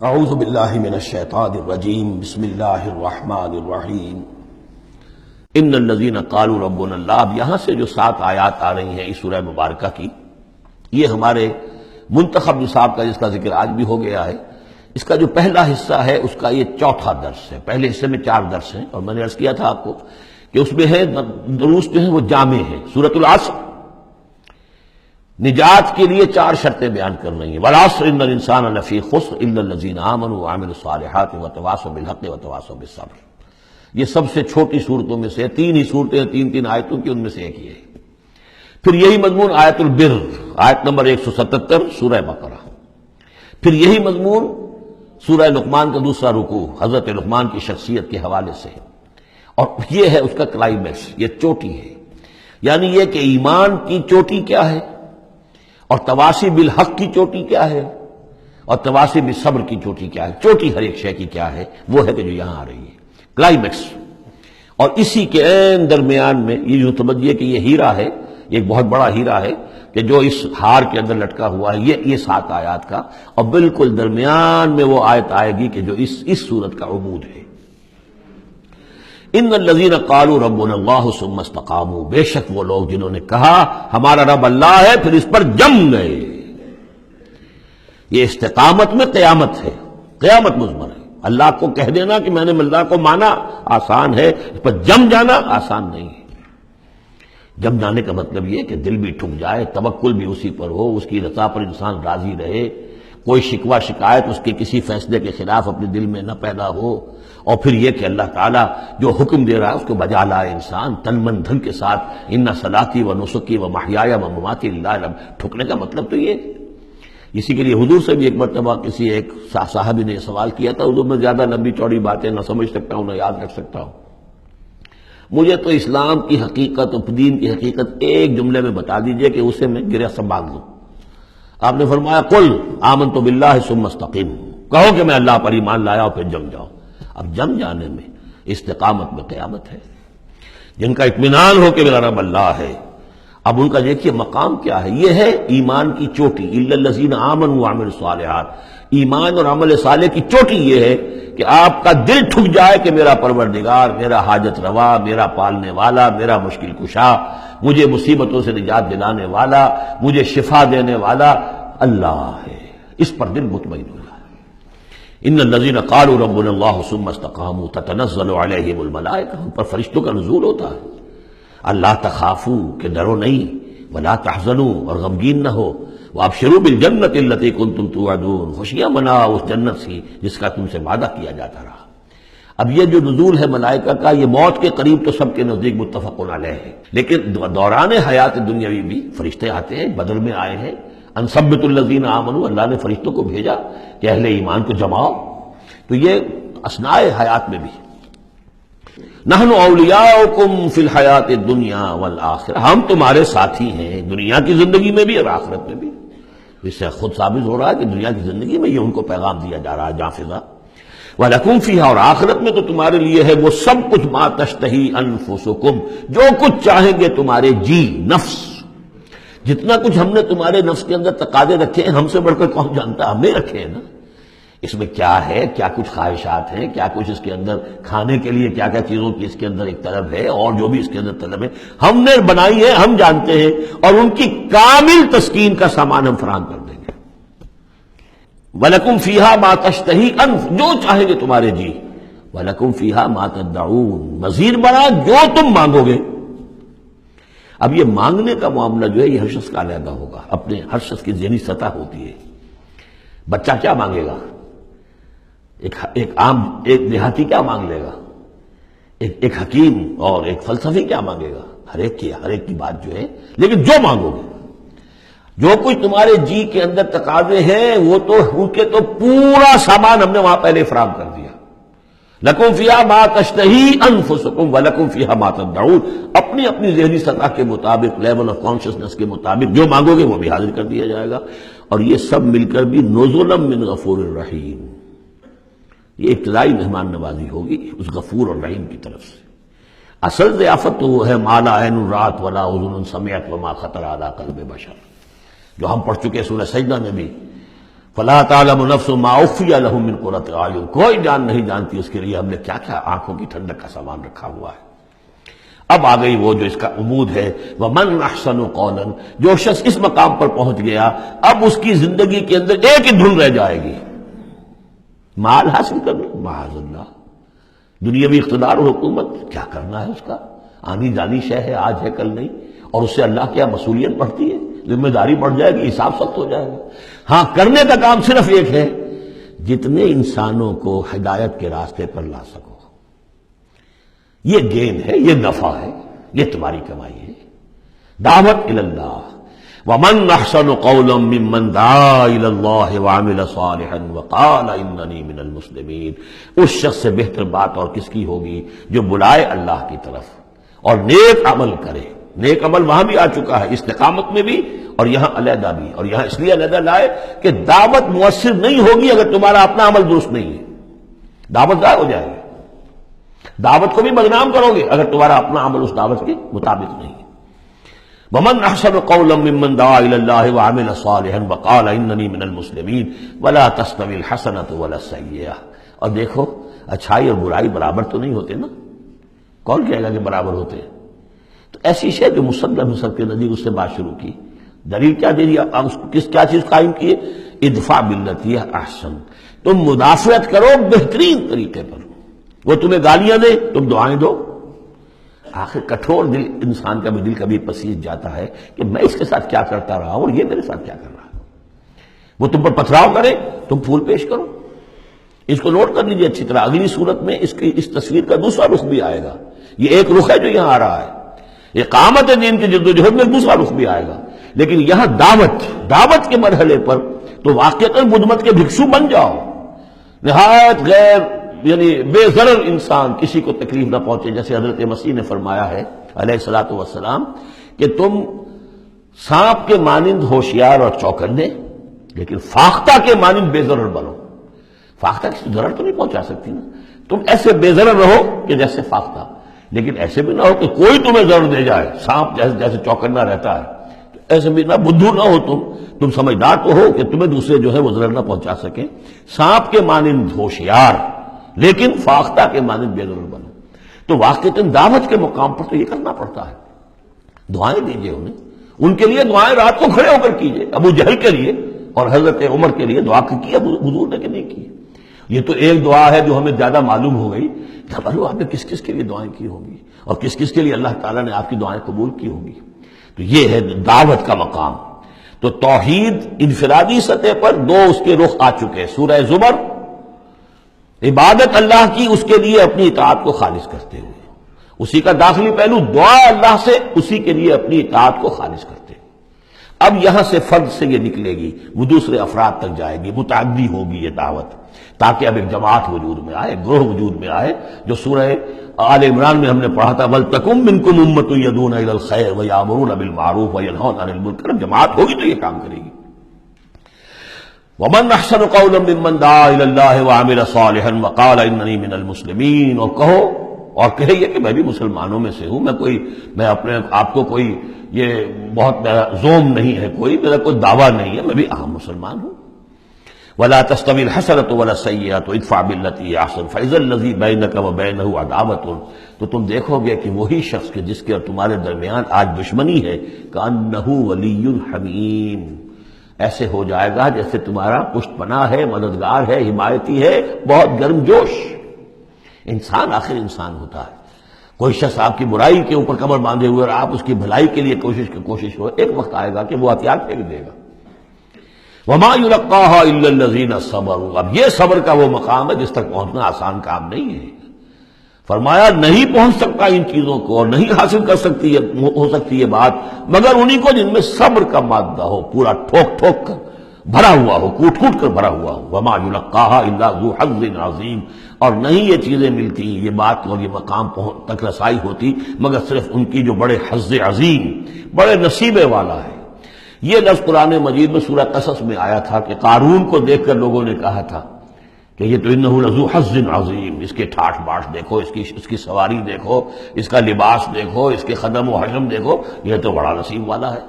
اعوذ باللہ من الشیطان الرجیم بسم اللہ الرحمن الرحیم ان الذین قالوا ربنا اللہ. اب یہاں سے جو 7 آیات آ رہی ہیں اس سورہ مبارکہ کی، یہ ہمارے منتخب نصاب کا جس کا ذکر آج بھی ہو گیا ہے، اس کا جو پہلا حصہ ہے اس کا یہ چوتھا درس ہے. پہلے حصے میں 4 درس ہیں، اور میں نے عرض کیا تھا آپ کو کہ اس میں ہے دروس جو ہیں وہ جامع ہیں. سورۃ العصر نجات کے لیے 4 شرطیں بیان کر رہی ہیں. والعصر ان الانسان لفی خسر الا الذین آمنوا وعملوا الصالحات وتواصوا بالحق وتواصوا بالصبر. یہ سب سے چھوٹی صورتوں میں سے 3 ہی صورتیں، 3 آیتوں کی، ان میں سے ایک یہ ہے. پھر یہی مضمون آیت البر، آیت نمبر 177 سورہ بقرہ. پھر یہی مضمون سورہ لقمان کا دوسرا رکوع، حضرت لقمان کی شخصیت کے حوالے سے، اور یہ ہے اس کا کلائمیکس، یہ چوٹی ہے. یعنی یہ کہ ایمان کی چوٹی کیا ہے، اور تواصی بالحق کی چوٹی کیا ہے، اور تواصی بالصبر کی چوٹی کیا ہے. چوٹی ہر ایک شے کی کیا ہے، وہ ہے کہ جو یہاں آ رہی ہے، کلائمیکس. اور اسی کے عین درمیان میں یہ جو سمجھیے کہ یہ ہیرا ہے، یہ ایک بہت بڑا ہیرا ہے کہ جو اس ہار کے اندر لٹکا ہوا ہے، یہ 7 آیات کا، اور بالکل درمیان میں وہ آیت آئے گی کہ جو اس صورت کا عمود ہے. ان الذین قالوا ربنا اللہ ثم استقاموا، بے شک وہ لوگ جنہوں نے کہا ہمارا رب اللہ ہے پھر اس پر جم گئے. یہ استقامت میں قیامت ہے، قیامت مضمر ہے. اللہ کو کہہ دینا کہ میں نے اللہ کو مانا آسان ہے، اس پر جم جانا آسان نہیں ہے. جم جانے کا مطلب یہ کہ دل بھی ٹھک جائے، توکل بھی اسی پر ہو، اس کی رضا پر انسان راضی رہے، کوئی شکوہ شکایت اس کے کسی فیصلے کے خلاف اپنے دل میں نہ پیدا ہو. اور پھر یہ کہ اللہ تعالیٰ جو حکم دے رہا ہے اس کو بجا لائے انسان تن من دھن کے ساتھ. ان صلاتی و نسکی و محیای و مماتی للہ رب. ٹھکنے کا مطلب تو یہ. اسی کے لیے حضور سے بھی ایک مرتبہ کسی ایک صاحب نے سوال کیا تھا. حضور میں زیادہ لمبی چوڑی باتیں نہ سمجھ سکتا ہوں نہ یاد رکھ سکتا ہوں، مجھے تو اسلام کی حقیقت اور دین کی حقیقت ایک جملے میں بتا دیجئے کہ اسے میں گرہ سنبھال دوں. آپ نے فرمایا قل آمنت باللہ ثم استقیم، کہو کہ میں اللہ پر ایمان لایا اور پھر جم جاؤ. اب جم جانے میں استقامت میں قیامت ہے. جن کا اطمینان ہو کہ میرا رب اللہ ہے، اب ان کا دیکھیے مقام کیا ہے. یہ ہے ایمان کی چوٹی، الا الذین آمنوا وعملوا الصالحات. ایمان اور عمل صالح کی چوٹی یہ ہے کہ آپ کا دل ٹھک جائے کہ میرا پروردگار، میرا حاجت روا، میرا پالنے والا، میرا مشکل کشا، مجھے مصیبتوں سے نجات دلانے والا، مجھے شفا دینے والا اللہ ہے. اس پر دل مطمئن ہو جائے. ان الذین قالوا ربنا اللہ ثم استقاموا تتنزل علیہم الملائکہ، ان پر فرشتوں کا نزول ہوتا ہے. اللہ تخافوا کہ ڈرو نہیں، ولا تحزنوا اور غمگین نہ ہو، وابشروا بالجنۃ التی کنتم توعدون، خوشیاں مناؤ اس جنت سے جس کا تم سے وعدہ کیا جاتا رہا. اب یہ جو نزول ہے ملائکہ کا، یہ موت کے قریب تو سب کے نزدیک متفق علیہ ہے، لیکن دوران حیات دنیاوی بھی فرشتے آتے ہیں. بدر میں آئے ہیں ان ثبت الذین آمنوا، اللہ نے فرشتوں کو بھیجا کہ اہل ایمان کو جماؤ. تو یہ اثناء حیات میں بھی نحن اولیاؤکم فی الحیات الدنیا والآخرہ، ہم تمہارے ساتھی ہیں دنیا کی زندگی میں بھی اور آخرت میں بھی. اس سے خود ثابت ہو رہا ہے کہ دنیا کی زندگی میں یہ ان کو پیغام دیا جا رہا ہے جافظہ. وَلَكُمْ فِيهَا، اور آخرت میں تو تمہارے لیے ہے وہ سب کچھ ما تشتہی انفسکم، جو کچھ چاہیں گے تمہارے جی نفس. جتنا کچھ ہم نے تمہارے نفس کے اندر تقاضے رکھے ہیں، ہم سے بڑھ کر کون جانتا، ہم نے رکھے ہیں نا. اس میں کیا ہے، کیا کچھ خواہشات ہیں، کیا کچھ اس کے اندر کھانے کے لیے کیا کیا چیزوں کی اس کے اندر ایک طلب ہے، اور جو بھی اس کے اندر طلب ہے ہم نے بنائی ہے، ہم جانتے ہیں، اور ان کی کامل تسکین کا سامان ہم فراہم کر دیں گے. وَلَكُمْ فِيهَا مَا تَشْتَهِي أَنفُسُكُمْ، جو چاہیں گے تمہارے جی. وَلَكُمْ فِيهَا مَا تَدَّعُونَ، مزید بڑا جو تم مانگو گے. اب یہ مانگنے کا معاملہ جو ہے یہ ہر شخص کا علیحدہ ہوگا، اپنے ہر شخص کی ذہنی سطح ہوتی ہے. بچہ کیا مانگے گا، ایک دیہاتی کیا مانگ لے گا، ایک حکیم اور ایک فلسفی کیا مانگے گا، ہر ایک کی بات جو ہے. لیکن جو مانگو گے، جو کچھ تمہارے جی کے اندر تقاضے ہیں، وہ تو ان کے تو پورا سامان ہم نے وہاں پہلے فراہم کر دیا. لکم فیہا ما تشتہی انفسکم ولکم فیہا ما تدعون، اپنی اپنی ذہنی سطح کے مطابق، لیول آف کانشسنس کے مطابق جو مانگو گے وہ بھی حاضر کر دیا جائے گا. اور یہ سب مل کر بھی نزلا من غفور الرحیم، یہ ابتدائی مہمان نوازی ہوگی اس غفور اور رحیم کی طرف سے. اصل ضیافت تو وہ ہے ما لا عین رات ولا اذن سمعت وما خطر علی قلب بشر، جو ہم پڑھ چکے سورہ سجدہ میں بھی. فلا تعلم نفس ما اخفی لهم من قرۃ اعین، کوئی جان نہیں جانتی اس کے لیے ہم نے کیا کیا آنکھوں کی ٹھنڈک کا سامان رکھا ہوا ہے۔ اب آ گئی وہ جو اس کا عمود ہے، وَمَنْ أَحْسَنُ قَوْلًا، جو شخص اس مقام پر پہنچ گیا اب اس کی زندگی کے اندر ایک ہی دھن رہ جائے گی، مال حاصل کرنا، معاذ اللہ، دنیاوی اقتدار و حکومت کیا کرنا ہے، اس کا آنی جانی شے ہے، آج ہے کل نہیں، اور اس سے اللہ کیا مسئولیت بڑھتی ہے، ذمہ داری بڑھ جائے گی، حساب سخت ہو جائے گا۔ ہاں کرنے کا کام صرف ایک ہے، جتنے انسانوں کو ہدایت کے راستے پر لا سکو، یہ گین ہے، یہ نفع ہے، یہ تمہاری کمائی ہے۔ دعوت الی اللہ، ومن احسن قولا ممن دعا الی اللہ وعمل صالحا وقال اننی من المسلمین، اس شخص سے بہتر بات اور کس کی ہوگی جو بلائے اللہ کی طرف اور نیک عمل کرے۔ نیک عمل وہاں بھی آ چکا ہے، استقامت میں بھی اور یہاں علیحدہ بھی، اور یہاں اس لیے علیحدہ لائے کہ دعوت مؤثر نہیں ہوگی اگر تمہارا اپنا عمل درست نہیں ہے، دعوت ضائع ہو جائے گی۔ دعوت کو بھی بدنام کرو گے اگر تمہارا اپنا عمل اس دعوت کے مطابق نہیں ہے۔ ومن احسن قولا ممن دعا الى الله وعمل صالحا وقال اننی من المسلمین ولا تستوی الحسنۃ ولا السیئۃ، اور دیکھو اچھائی اور برائی برابر تو نہیں ہوتے نا، کون کہے گا کہ برابر ہوتے ہیں؟ تو ایسی شے جو مسلم ہو سب کے نزدیک اس سے بات شروع کی، دلیل کیا دے دیا، کیا چیز قائم کی ہے؟ ادفع باللتی ہے احسن، تم مدافعت کرو بہترین طریقے پر، وہ تمہیں گالیاں دے تم دعائیں دو۔ آخر کٹھور دل انسان کا بھی دل کبھی پسیج جاتا ہے کہ میں اس کے ساتھ کیا کرتا رہا اور یہ میرے ساتھ کیا کر رہا ہے، وہ تم پر پتھراؤ کرے تم پھول پیش کرو۔ اس کو نوٹ کر لیجیے اچھی طرح، اگلی صورت میں اس تصویر کا دوسرا رخ بھی آئے گا، یہ ایک رخ ہے جو یہاں آ رہا ہے، اقامت دین کی جدوجہد میں دوسرا رخ بھی آئے گا، لیکن یہاں دعوت کے مرحلے پر تو واقعتاً بدھ مت کے بھکشو بن جاؤ، نہایت غیر یعنی بے ضرر انسان، کسی کو تکلیف نہ پہنچے، جیسے حضرت مسیح نے فرمایا ہے علیہ الصلوۃ والسلام کہ تم سانپ کے مانند ہوشیار اور چوکنے لیکن فاختہ کے مانند بے ضرر بنو۔ فاختہ کسی ضرر تو نہیں پہنچا سکتی نا، تم ایسے بے ضرر رہو کہ جیسے فاختہ، لیکن ایسے بھی نہ ہو کہ کوئی تمہیں ضرر دے جائے، سانپ جیسے چوکنا رہتا ہے، ایسے بھی نہ بدھو نہ ہو تم سمجھدار تو ہو کہ تمہیں دوسرے جو ہے وہ ضرر نہ پہنچا سکیں، سانپ کے مانند ہوشیار لیکن فاختہ کے مانند بے ضرر بنو۔ تو واقعتاً دعوت کے مقام پر تو یہ کرنا پڑتا ہے، دعائیں دیجیے انہیں، ان کے لیے دعائیں رات کو کھڑے ہو کر کیجیے، ابو جہل کے لیے اور حضرت عمر کے لیے دعا کی حضور نے کہ نہیں کی۔ یہ تو ایک دعا ہے جو ہمیں زیادہ معلوم ہو گئی، خبر آپ نے کس کس کے لیے دعائیں کی ہوگی اور کس کس کے لیے اللہ تعالیٰ نے آپ کی دعائیں قبول کی ہوگی۔ تو یہ ہے دعوت کا مقام۔ تو توحید انفرادی سطح پر دو اس کے رخ آ چکے، سورہ زمر عبادت اللہ کی، اس کے لیے اپنی اطاعت کو خالص کرتے ہوئے، اسی کا داخلی پہلو دعا اللہ سے، اسی کے لیے اپنی اطاعت کو خالص کرتے ہوئے۔ اب یہاں سے فرد سے یہ نکلے گی، وہ دوسرے افراد تک جائے گی، متعدی ہوگی یہ دعوت، تاکہ اب ایک جماعت وجود میں آئے، گروہ وجود میں آئے، جو سورہ آل عمران میں ہم نے پڑھا تھا وَلْتَكُن مِّنكُمْ أُمَّةٌ يَدْعُونَ إِلَى الْخَيْرِ وَيَأْمُرُونَ بِالْمَعْرُوفِ وَيَنْهَوْنَ عَنِ الْمُنكَرِ، جماعت ہوگی تو یہ کام کرے گی۔ وَمَنْ أَحْسَنُ قَوْلًا مِّمَّنْ دَعَا إِلَى اللَّهِ وَعَمِلَ صَالِحًا وَقَالَ إِنَّنِي مِنَ الْمُسْلِمِينَ، اور کہو اور کہے یہ کہ میں بھی مسلمانوں میں سے ہوں، میں اپنے آپ کو کوئی یہ بہت میرا زوم نہیں ہے، میرا کوئی دعویٰ نہیں ہے، میں بھی عام مسلمان ہوں۔ وَلَا تَسْتَوِي الْحَسَنَةُ وَلَا السَّيِّئَةُ ادْفَعْ بِالَّتِي هِيَ أَحْسَنُ فَإِذَا الَّذِي بَيْنَكَ وَبَيْنَهُ عَدَاوَةٌ، تو تم دیکھو گے کہ وہی شخص کے جس کے اور تمہارے درمیان آج دشمنی ہے، كَأَنَّهُ وَلِيٌّ حَمِيمٌ، ایسے ہو جائے گا جیسے تمہارا پشت پناہ ہے، مددگار ہے، حمایتی ہے، بہت گرم جوش۔ انسان آخر انسان ہوتا ہے، کوئی شخص آپ کی برائی کے اوپر کمر باندھے ہوئے اور آپ اس کی بھلائی کے لیے کوشش ہو، ایک وقت آئے گا کہ وہ ہتھیار پھینک دے گا۔ وَمَا يُلَقَّاهَا إِلَّا الَّذِينَ صَبَرُوا، اب یہ صبر کا وہ مقام ہے جس تک پہنچنا آسان کام نہیں ہے۔ فرمایا نہیں پہنچ سکتا ان چیزوں کو اور نہیں حاصل ہو سکتی یہ بات مگر انہی کو جن میں صبر کا مادہ ہو، پورا ٹھوک ٹھوک کر بھرا ہوا ہو، کوٹ کوٹ کر بھرا ہوا ہو۔ وَمَا يُلَقَّاهَا إِلَّا ذُو حَظٍّ عَظِيمٍ، اور نہیں یہ چیزیں ملتی، یہ بات اور یہ مقام تک رسائی ہوتی مگر صرف ان کی جو بڑے حظ عظیم، بڑے نصیبے والا ہے۔ یہ لفظ قرآن مجید میں سورہ قصص میں آیا تھا کہ قارون کو دیکھ کر لوگوں نے کہا تھا کہ یہ تو انہ لذو حظ عظیم، اس کے ٹھاٹ باٹ دیکھو، اس کی سواری دیکھو، اس کا لباس دیکھو، اس کے خدم و حجم دیکھو، یہ تو بڑا نصیب والا ہے۔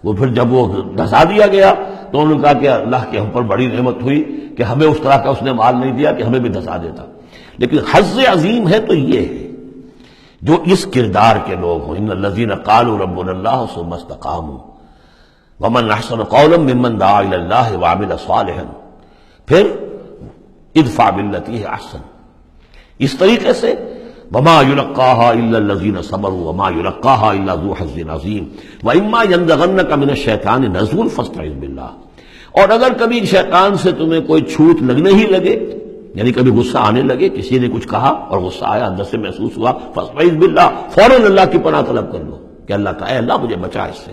وہ پھر جب وہ دھسا دیا گیا تو انہوں نے کہا کہ اللہ کے ہم پر بڑی نعمت ہوئی کہ ہمیں اس طرح کا اس نے مال نہیں دیا کہ ہمیں بھی دھسا دیتا. لیکن حظ عظیم ہے تو یہ ہے جو اس کردار کے لوگ ہوں. ان الذین قالوا ربنا اللہ ثم استقاموا ومن احسن قولا ممن دعا الی اللہ وعمل صالحا. پھر ادفع باللتی ہی احسن. اس طریقے سے وما یلقاها الا الذین صبروا وما یلقاها الا ذو حظ عظیم واما ينزغنک من الشیطان نزغ فاستعذ باللہ. اور اگر کبھی شیطان سے تمہیں کوئی چھوٹ لگنے ہی لگے، یعنی کبھی غصہ آنے لگے، کسی نے کچھ کہا اور غصہ آیا، اندر سے محسوس ہوا، فاستعذ باللہ، فوراً اللہ کی پناہ طلب کر لو کہ اللہ کا اے اللہ مجھے بچا اس سے.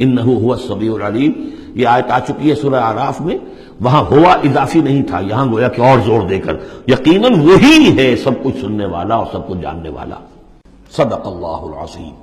انہ هو السمیع العلیم. یہ آیت آ چکی ہے سورہ اعراف میں. وہاں ہوا اضافی نہیں تھا، یہاں گویا کہ اور زور دے کر یقیناً وہی ہے سب کچھ سننے والا اور سب کچھ جاننے والا. صدق اللہ العظیم.